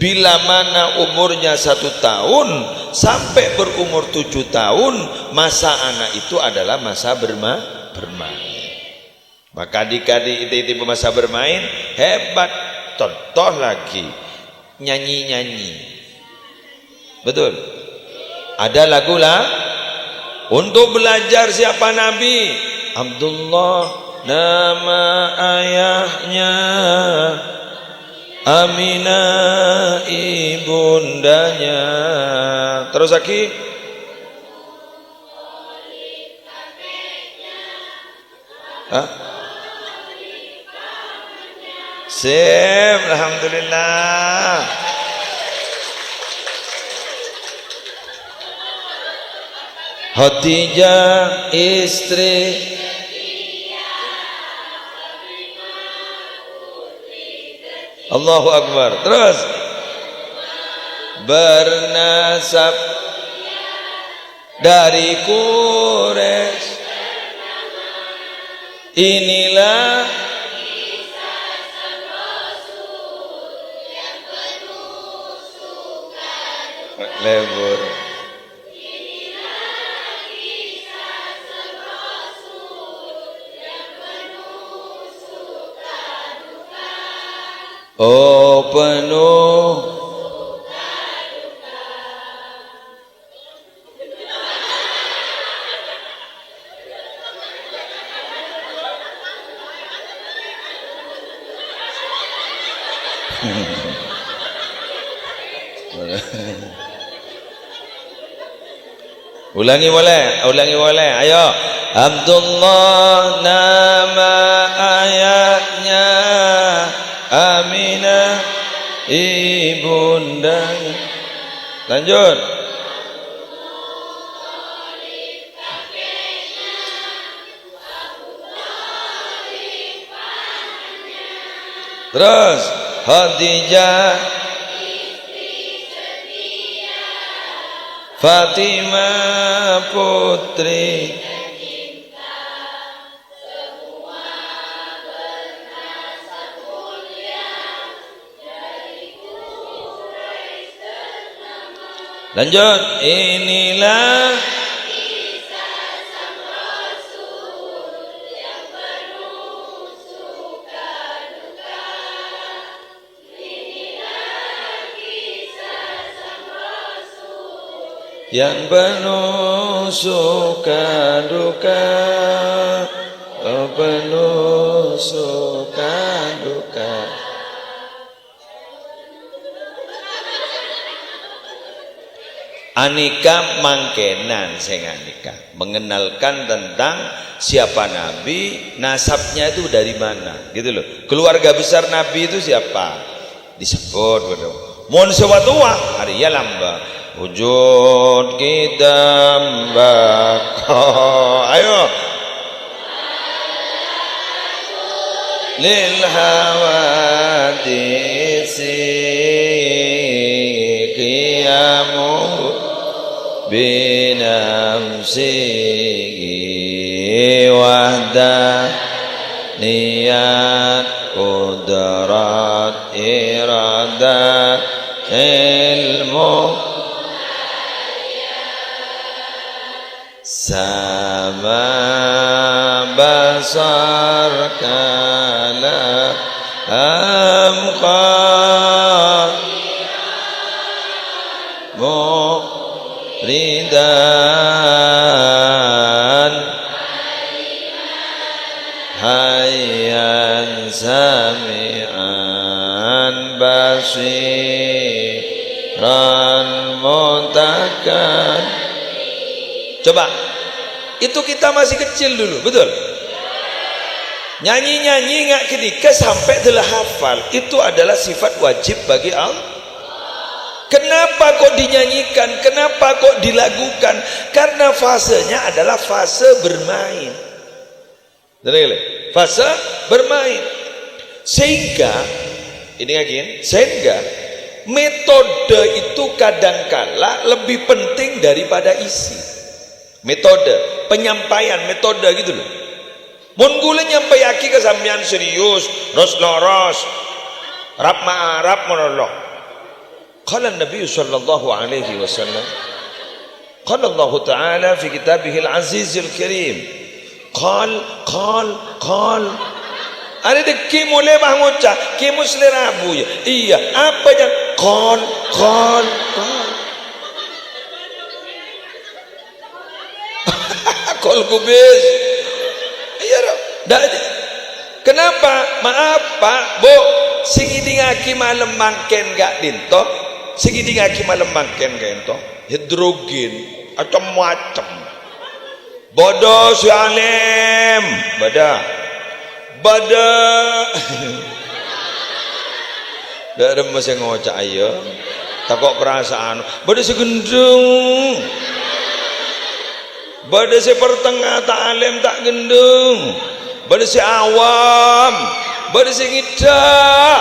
Bila mana umurnya 1 tahun sampai berumur 7 tahun, masa anak itu adalah masa bermain. Maka adik-adik itu masa bermain hebat. Contoh lagi, nyanyi-nyanyi. Betul? Ada lagu lah untuk belajar siapa Nabi. Abdullah nama ayahnya, Aminah ibundanya. Terus lagi, sip, alhamdulillah. Khadijah istri Allahu Akbar. Terus bernasab dari Quraisy. Inilah lebur. Oh penuh ulangi boleh, ayo. Abdullah nama ayahnya, Aminah ibundanya. Lanjut. Terus Khadijah, Fatimah putri, lanjut. Inilah yang penuh suka duka, penuh suka duka. Anika mangkenan sing anika mengenalkan tentang siapa Nabi, nasabnya itu dari mana, gitu loh. Keluarga besar Nabi itu siapa? Disebut betul. Mun sewatua hari ya lamba wujud kita mbako. Ayo. Lil hawadisi qiyamu binafsihi wahda niyat qudrat iradat ilmu sama basar kala amqad muridan hayyan sami'an basiran mutakan. Coba, itu kita masih kecil dulu, betul? Nyanyi-nyanyi nggak ketika sampai telah hafal, itu adalah sifat wajib bagi Allah. Kenapa kok dinyanyikan? Kenapa kok dilagukan? Karena fasenya adalah fase bermain. Fase bermain. Sehingga, ini yakin, sehingga metode itu kadangkala lebih penting daripada isi. Metode penyampaian, metode gitu loh. Mun gula nyampai aki kesampean serius, ros loros, rap ma'arap monolog. Qala Nabi sallallahu alaihi wasallam, qala Allah Ta'ala fi kitabihil azizil karim, qal ada deki mulai banguca ki muslim rabu ya. Iya, apa yang qal qal kubis. Iya dah. Kenapa? Maaf Pak, Bu, singidingaki malam mangken gak dinto, singidingaki malam mangken gak dinto, hidrogen atau macam. Bodoh si alim, Bada dak remes yang ngocak ayo takok perasaan bada si gendeng, bada si pertengah tak alim tak gendeng, bada si awam, bada si ngidak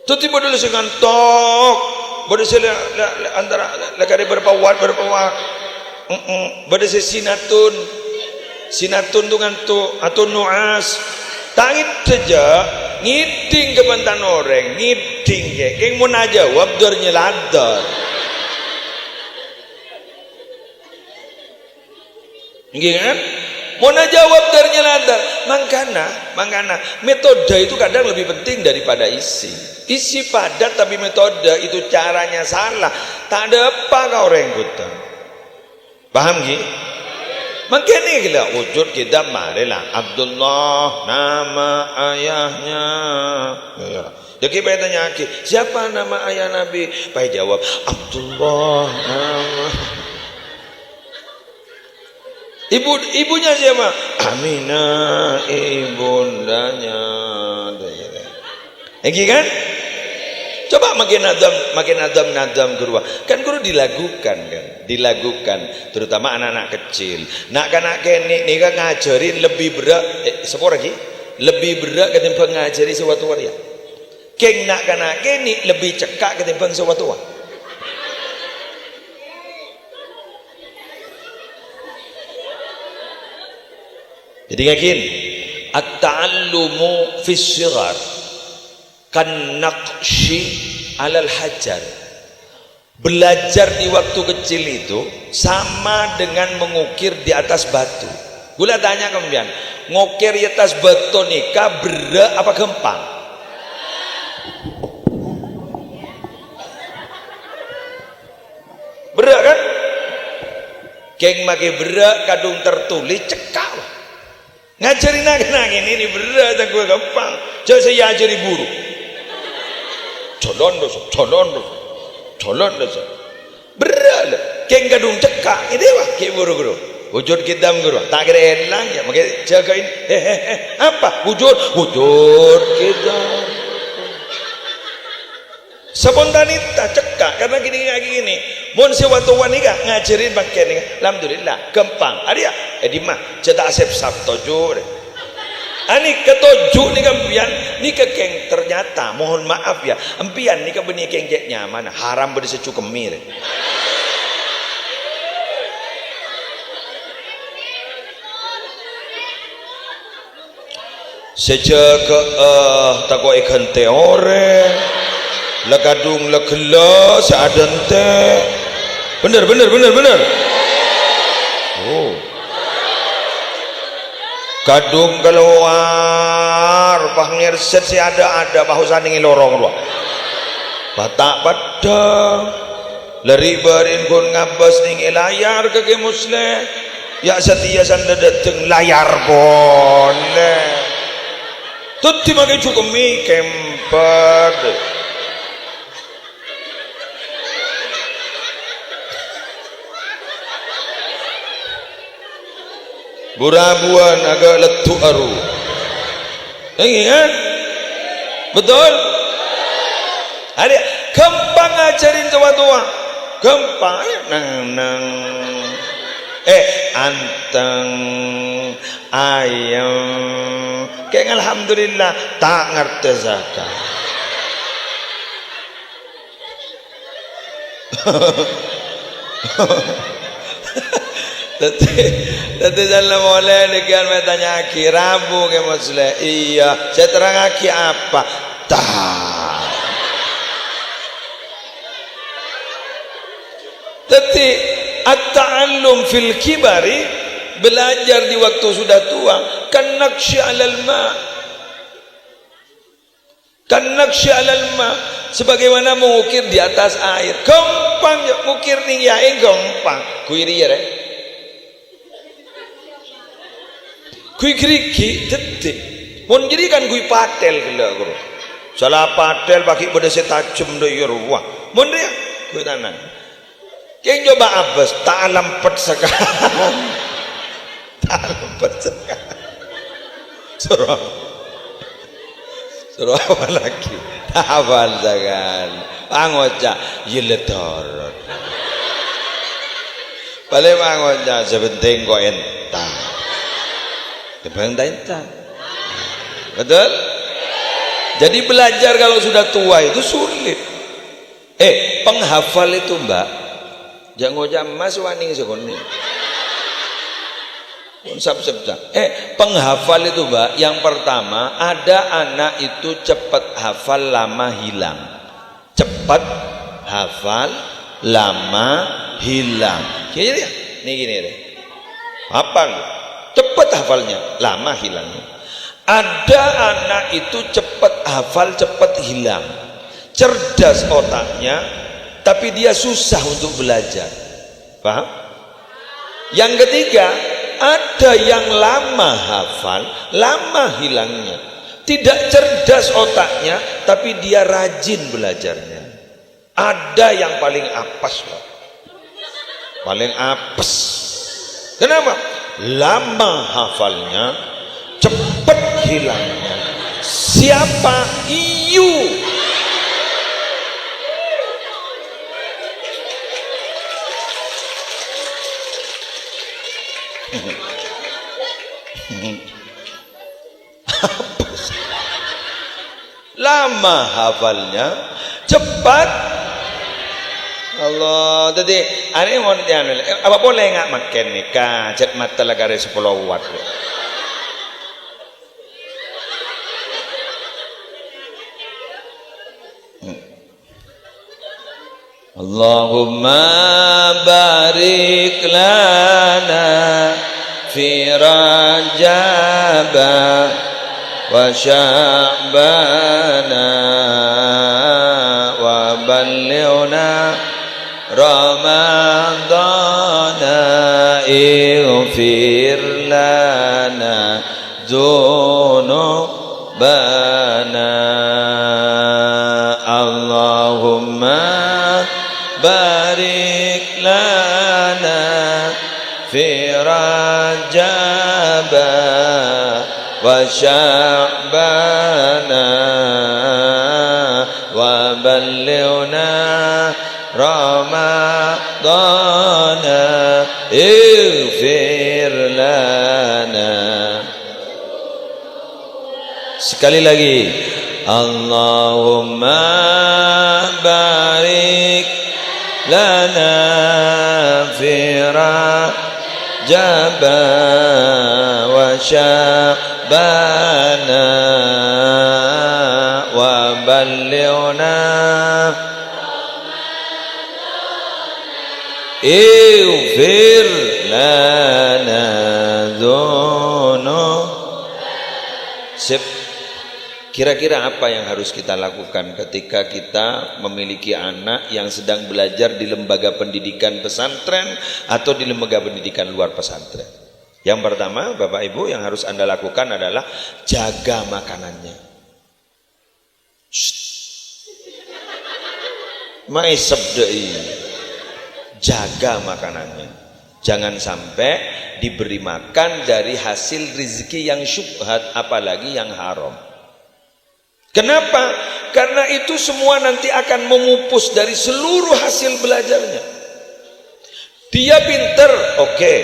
tuti bada si ngantok, bada si antara lekari berpawat bada si sinatun dengan tu atau nuas tangit saja ngiding ke bantan orang ngiding ke yang mau najawab dornya ladar kan mau najawab dornya ladar mangkana metode itu kadang lebih penting daripada isi padat tapi metode itu caranya salah tak ada apa kau orang ikutan paham gitu. Makanya gila wujud kita marilah Abdullah nama ayahnya. Dia kita tanya siapa nama ayah Nabi? Pai jawab Abdullah nama. Ibunya siapa? Aminah ibundanya. Lagi kan? Coba makin nadam guru kan guru dilakukan terutama anak-anak kecil nak kanak kene nih kan ngajarin lebih berat sepor lagi lebih berat ketimbang ngajari sesuatu waria keng nak kanak kene lebih cekak ketimbang sesuatu waria jadi ngakin at-ta'allumu fis shighar kan naqshi alal hajar, belajar di waktu kecil itu sama dengan mengukir di atas batu. Gula tanya kemudian ngukir di atas batu nikah berat apa gampang? Berat kan? Keng make berat kadung tertulis cekak ngajarin anak ini berat aku gampang jadi saya ajari buru colon dosa berat keng kadung cekak ini wah ke buru wujud kita guru tak kira elang ya makanya jagain apa wujud kita spontanitas cekak karena gini mun sewaktu wanika ngajarin pakai ni alhamdulillah gampang ada ya di mah cetak asep sabtojo ani ketujuh ni kampian ni kekeng ternyata mohon maaf ya empian ni kebeni kengkeknya mana haram beri secukemir sejak takut ikan teore lekadung lekela seadente bener oh kadung keluar pangirset si ada bahusan ingin lorong dua batak padang lari barin pun ngabas ning layar ke muslim ya setia sanda dateng layar boleh tuti makin cukup mi kemper burabuan agak letu aru ingat betul ada gampang ngajarin tua gampang nang anteng ayam kayak alhamdulillah tak ngerti zakat Tadi dalam mulai dengan bertanya Rabu ke muslim iya saya terang apa tak Tetapi at-ta'allum fil kibari, belajar di waktu sudah tua, kan naqsy 'alal ma, kan naqsy 'alal ma, sebagaimana mengukir di atas air. Gampang ya mukir ning yae gampang. Kuwi riye rek. Kuwi grigi detik. Mun jadi kan kuwi patel gila guru. Salah patel pakai pedase tajem do ya ruwah. Mun dia kuwi tanan. Ki coba abas tak lempet sekarang. Tak lempet sekarang. Suruh apa lagi? Hafal sekali. Angoca yiledorot. Balik angoca sebenting kok entah. Entah. Betul? Jadi belajar kalau sudah tua itu sulit. Penghafal itu mbak, jangan ngojam mas waning sekoni. Penghafal itu mbak, yang pertama ada anak itu cepat hafal lama hilang. Cepat hafal lama hilang. Jadi nih gini deh. Hafal, cepat hafalnya, lama hilangnya. Ada anak itu cepat hafal, cepat hilang. Cerdas otaknya, tapi dia susah untuk belajar. Paham? Yang ketiga, ada yang lama hafal, lama hilangnya. Tidak cerdas otaknya, tapi dia rajin belajarnya. Ada yang paling apes, Pak. Paling apes. Kenapa? Lama hafalnya, cepat hilangnya. Siapa? Iyu. Lama hafalnya, cepat. Allah, jadi ini mau apa boleh nggak makan nih? Kajet mata lagare 10 watt. Allahumma barik lana fi Rajab wa Sya'bana wa ballighna Ramadana ighfir lana dzunubana Allahumma barik lana fi Rajab wa Sya'bana wa ballighna Ramadana ighfir lana. Sekali lagi, Allahumma barik lana fi Rajab wa Sya'bana wa ballighna ighfir lana dzunub. Sip. Kira-kira apa yang harus kita lakukan ketika kita memiliki anak yang sedang belajar di lembaga pendidikan pesantren atau di lembaga pendidikan luar pesantren? Yang pertama, Bapak Ibu, yang harus Anda lakukan adalah jaga makanannya. Jaga makanannya. Jangan sampai diberi makan dari hasil rezeki yang syubhat, apalagi yang haram. Kenapa? Karena itu semua nanti akan memupus dari seluruh hasil belajarnya. Dia pinter, oke.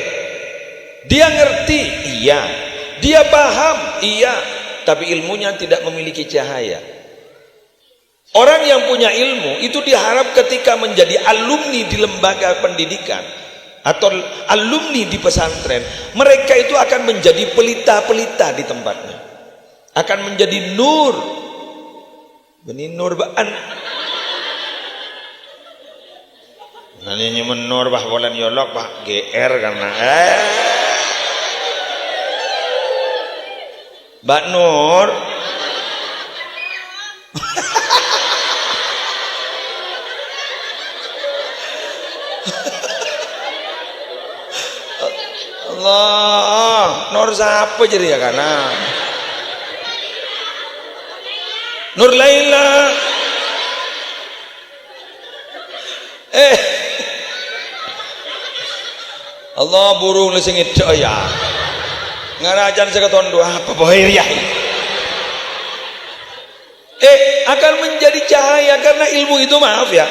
Dia ngerti, iya. Dia paham, iya. Tapi ilmunya tidak memiliki cahaya. Orang yang punya ilmu itu diharap ketika menjadi alumni di lembaga pendidikan atau alumni di pesantren, mereka itu akan menjadi pelita-pelita di tempatnya. Akan menjadi nur. Benih nur baan. Nanti menur bah bolan yolok bah GR karena Mbak Nur Allah Nur siapa jadi ya karena Nur Laila Allah burung lesing itu ya ngarajan seketondu apa bohir ya akan menjadi cahaya karena ilmu itu maaf ya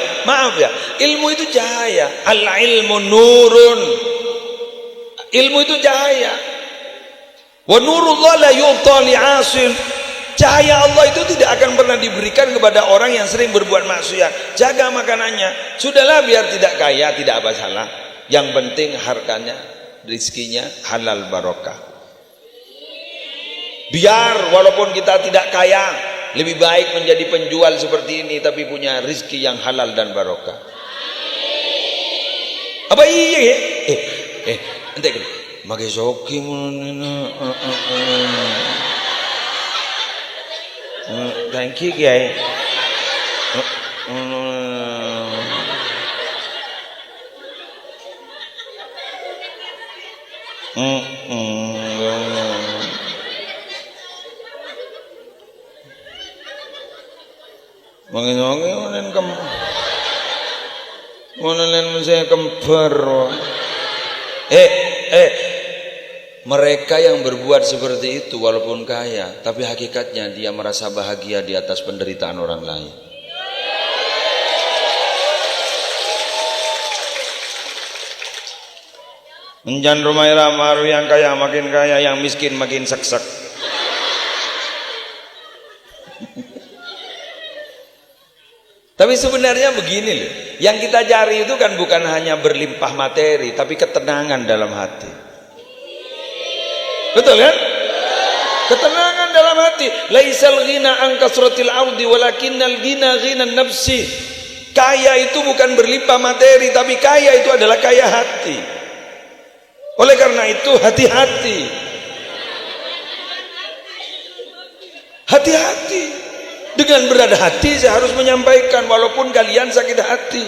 ilmu itu cahaya al ilmu nurun ilmu itu cahaya wa nurullah la yu'ta li'asin cahaya Allah itu tidak akan pernah diberikan kepada orang yang sering berbuat maksiat. Jaga makanannya sudahlah biar tidak kaya tidak apa salah yang penting hartanya rizkinya halal barokah biar walaupun kita tidak kaya lebih baik menjadi penjual seperti ini tapi punya rizki yang halal dan barokah apa iya ente mage soki thank you guys Mangin-mangin monen saya kembar. Mereka yang berbuat seperti itu walaupun kaya, tapi hakikatnya dia merasa bahagia di atas penderitaan orang lain. Menjan rumah ramaru yang kaya makin kaya, yang miskin makin seksek. Tapi sebenarnya begini loh, yang kita cari itu kan bukan hanya berlimpah materi, tapi ketenangan dalam hati. Betul kan? Ketenangan dalam hati. Laisal ghina an kasratil ardi walakinnal ghina ghinan nafsi. Kaya itu bukan berlimpah materi, tapi kaya itu adalah kaya hati. Oleh karena itu hati-hati. Hati-hati. Dengan berat hati saya harus menyampaikan walaupun kalian sakit hati.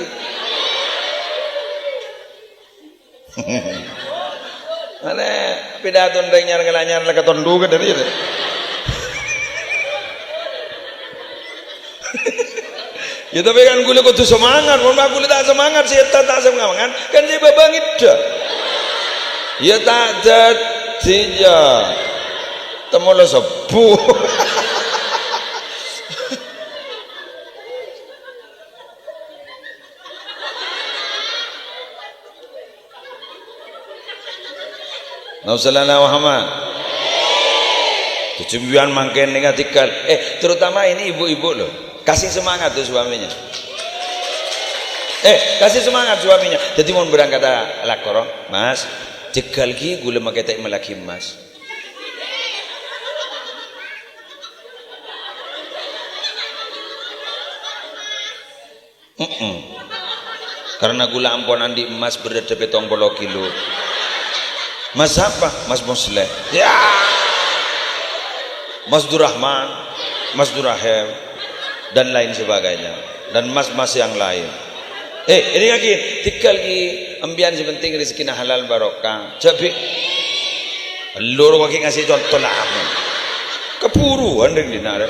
Mana pidato ndengnya ngelanyar lek tondu ke dari itu. Ya tapi kan gue kudu semangat, mun aku tak semangat sih tak semangat kan saya babangit dah. Ya tak jadi ya. Temu lo sepuh. Nausalala Muhammad. Tujuan makin negatikal. Terutama ini ibu-ibu loh. Kasih semangat tuh suaminya. Kasih semangat suaminya. Jadi mau berangkat lakoro, Mas. Jegal ki gula maketek melaki Mas. Karena gula amponan di emas berat petong puluh kilo. Mas apa? Mas Musleh. Ya. Mas Durrahman, Mas Durrahem dan lain sebagainya. Dan mas-mas yang lain. Ini lagi tikal ki ambian sepenting rezeki halal barokah. Jadi lur waki ngasih contoh lah. Kepuruan deng dinar.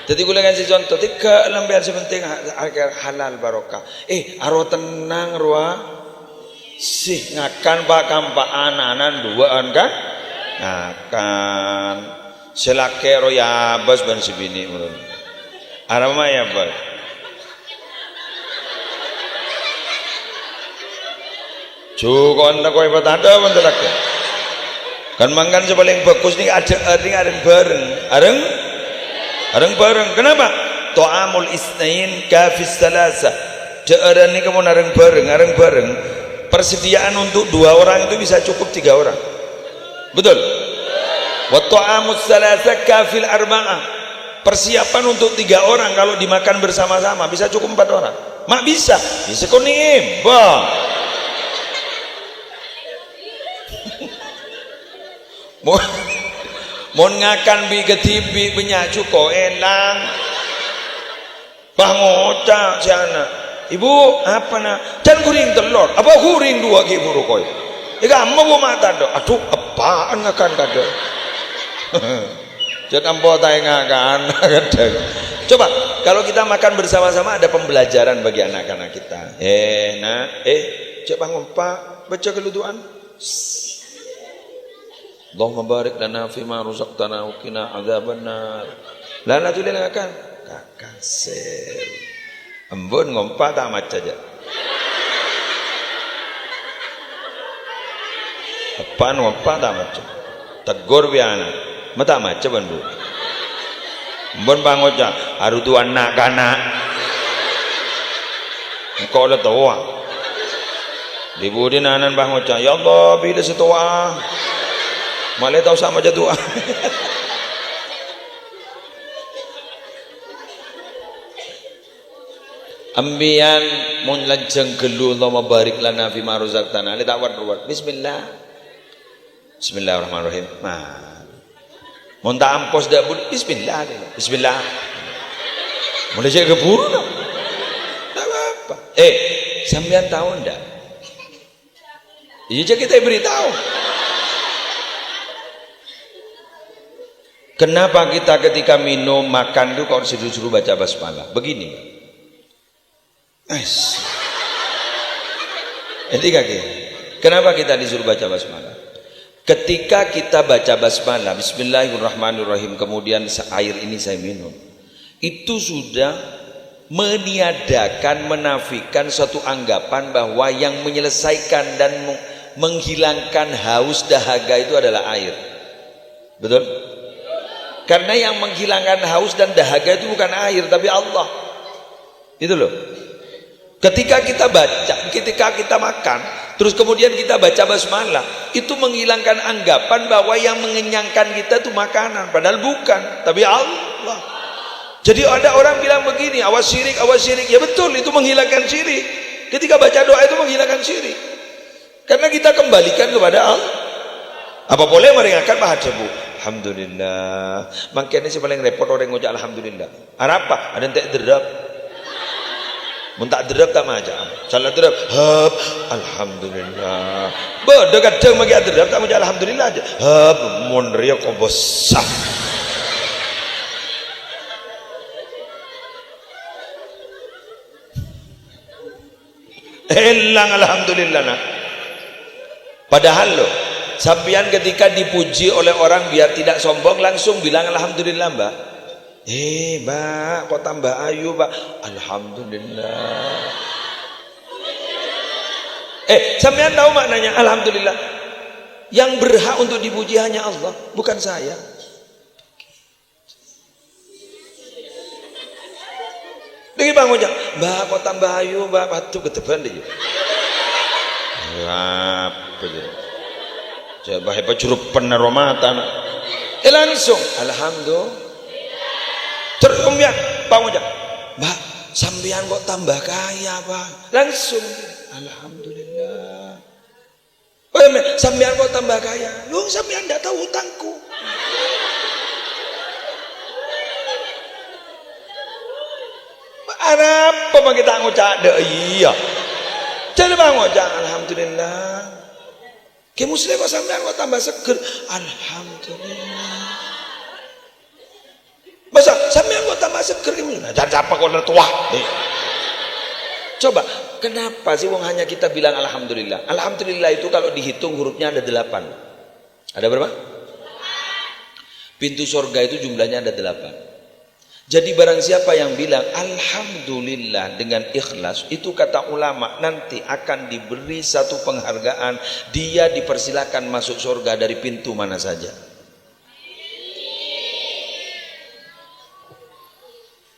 Jadi gue ngasih contoh tikal ambian sepenting agar halal barokah. Aro tenang ruah. Sih ngakan pak kampak ananan duaan kan ngakan selake roya bas ban sebini mulun arama ya bas cukon tak kau hebat ada bentelak kan mangkan sepaling bagus nih ada areng bareng kenapa to'amul isnain kafis salasa ada nih kamu areng bareng persediaan untuk 2 orang itu bisa cukup 3 orang. Betul? Wa ta'amus salasa kafil arba'ah. persiapan untuk 3 orang kalau dimakan bersama-sama bisa cukup 4 orang. Mak bisa kuning bang. Mau ngakan bi ketibi banyak cukup elang. Bang oca si anak. Ibu apa nak? Jangan kuring telur. Apa kuring 2 ki buru koi. Ika mau mata do. Aduh apaan ngakan kado. Jangan ampo tayengakan. Coba kalau kita makan bersama-sama ada pembelajaran bagi anak-anak kita. Nak, cek bangun pak, baca keluduan. Allahumma barik lana fima razaqtana wa qina adzabannar. Lana tu lena kan? Kakasel. Embun ngompa tak maca aja. Apaan ngompa tak maca. Tegur biana. Mata maca bandu. Embun pangoja, aru tu anak kana. Engkau dah tahu. Libudin anan pangoja, ya Allah bila setua. Malah tahu sama jatuh. Ambian mun lajeng gelu Allahumma barik lana fi ma razaqtana. Li tak war-war. Bismillah. Bismillahirrahmanirrahim. Mun tak ampos dak bud bismillah. Bismillah. Mulai cek keburu no. Tak apa. Sampean tahu ndak? Iya kita beritahu. Kenapa kita ketika minum makan itu kok disuruh baca basmalah? Begini. Kenapa kita disuruh baca basmalah? Ketika kita baca basmalah, bismillahirrahmanirrahim, kemudian air ini saya minum, itu sudah meniadakan, menafikan suatu anggapan bahwa yang menyelesaikan dan menghilangkan haus dahaga itu adalah air. Betul? Karena yang menghilangkan haus dan dahaga itu bukan air tapi Allah. Itu loh. Ketika kita baca, ketika kita makan, terus kemudian kita baca basmalah, itu menghilangkan anggapan bahwa yang mengenyangkan kita itu makanan, padahal bukan, tapi Allah. Jadi ada orang bilang begini, awas syirik, awas syirik. Ya betul, itu menghilangkan syirik. Ketika baca doa itu menghilangkan syirik. Karena kita kembalikan kepada Allah. Apa boleh meringankan bahagia bu? Alhamdulillah. Makanya sih paling repot orang ngucap alhamdulillah. Apa? Ada yang tak derap. Muntak derap tak macam. Salah derap. Hap. Alhamdulillah. Bodoh kadang bagi derap tak macam alhamdulillah aja. Hap. Monria kau besar. Hilang alhamdulillah nak. Padahal loh, sampean ketika dipuji oleh orang biar tidak sombong langsung bilang alhamdulillah mbak. Mbak kok tambah ayu mbak. Alhamdulillah. Sampean tahu maknanya alhamdulillah. Yang berhak untuk dipuji hanya Allah, bukan saya. Lagi bang ojek, mbak kok tambah ayu mbak, patuh keteban deh. Apa je? Coba hebat curup penaromatan. Langsung, alhamdulillah. Terus kemudian bang ojek, mbak sampean kok tambah kaya bang. Langsung, alhamdulillah. Sampean kok tambah kaya? Lu sampean tidak tahu hutangku. Apa bang kita ngucap deh? Iya. Jadi bang ngucap alhamdulillah. Ke muslim kok sampean kok tambah seger? Alhamdulillah. Masa sampean kok tambah seger? Jangan apa kok tua. Coba, kenapa sih wong hanya kita bilang alhamdulillah? Alhamdulillah itu kalau dihitung hurufnya ada 8. Ada berapa? Pintu surga itu jumlahnya ada 8. Jadi barang siapa yang bilang alhamdulillah dengan ikhlas, itu kata ulama nanti akan diberi satu penghargaan, dia dipersilakan masuk surga dari pintu mana saja.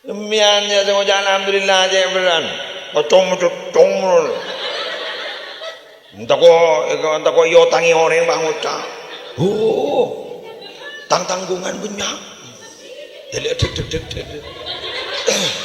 Demiannya saya mau alhamdulillah aja yang beran. Entah kok yo tangi orang bang ucap. Tanggungan banyak. Dek, dek, dek, dek, dek.